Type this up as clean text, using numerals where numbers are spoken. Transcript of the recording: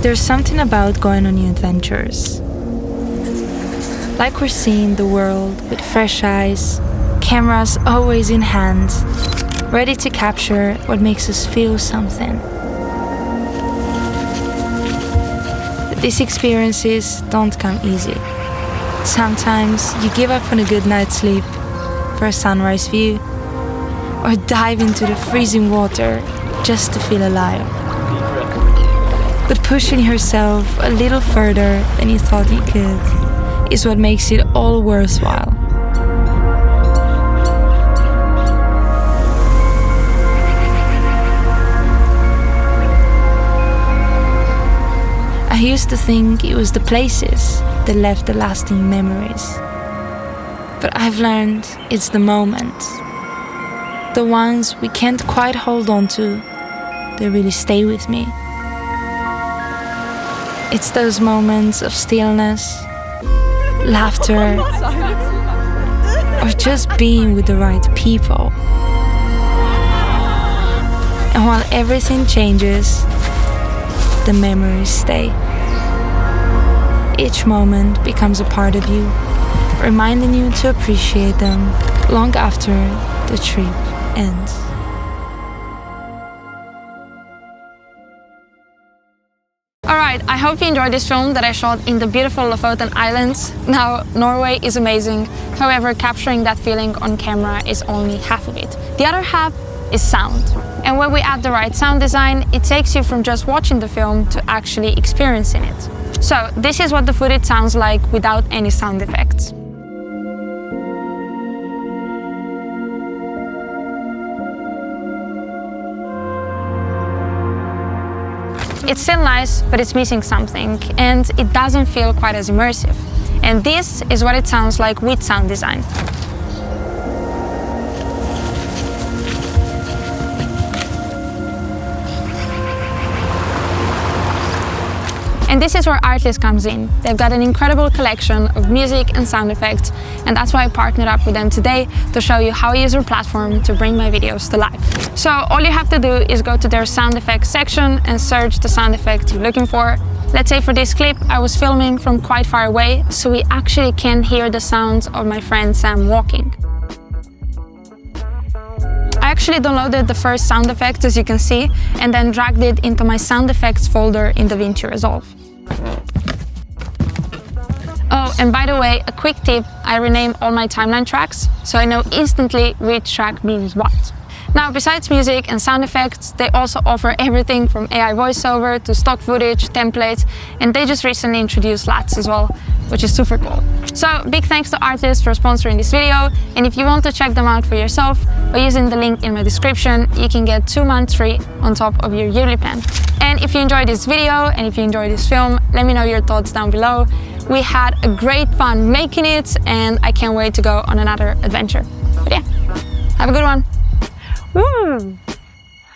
There's something about going on new adventures. Like we're seeing the world with fresh eyes, cameras always in hand, ready to capture what makes us feel something. But these experiences don't come easy. Sometimes you give up on a good night's sleep for a sunrise view, or dive into the freezing water just to feel alive. But pushing yourself a little further than you thought you could is what makes it all worthwhile. I used to think it was the places that left the lasting memories. But I've learned it's the moments, the ones we can't quite hold on to, that really stay with me. It's those moments of stillness, laughter, or just being with the right people. And while everything changes, the memories stay. Each moment becomes a part of you, reminding you to appreciate them long after the trip ends. Alright, I hope you enjoyed this film that I shot in the beautiful Lofoten Islands. Now, Norway is amazing, however, capturing that feeling on camera is only half of it. The other half is sound. And when we add the right sound design, it takes you from just watching the film to actually experiencing it. So, this is what the footage sounds like without any sound effects. It's still nice, but it's missing something, and it doesn't feel quite as immersive. And this is what it sounds like with sound design. And this is where Artlist comes in. They've got an incredible collection of music and sound effects, and that's why I partnered up with them today to show you how I use their platform to bring my videos to life. So all you have to do is go to their sound effects section and search the sound effect you're looking for. Let's say for this clip, I was filming from quite far away, so we actually can hear the sounds of my friend Sam walking. I actually downloaded the first sound effect, as you can see, and then dragged it into my sound effects folder in DaVinci Resolve. Oh, and by the way, a quick tip, I rename all my timeline tracks, so I know instantly which track means what. Now, besides music and sound effects, they also offer everything from AI voiceover to stock footage, templates, and they just recently introduced LUTs as well, which is super cool. So, big thanks to Artlist for sponsoring this video, and if you want to check them out for yourself, by using the link in my description, you can get 2 months free on top of your yearly plan. And if you enjoyed this video, and if you enjoyed this film, let me know your thoughts down below. We had a great fun making it, and I can't wait to go on another adventure. But yeah, have a good one. Woo!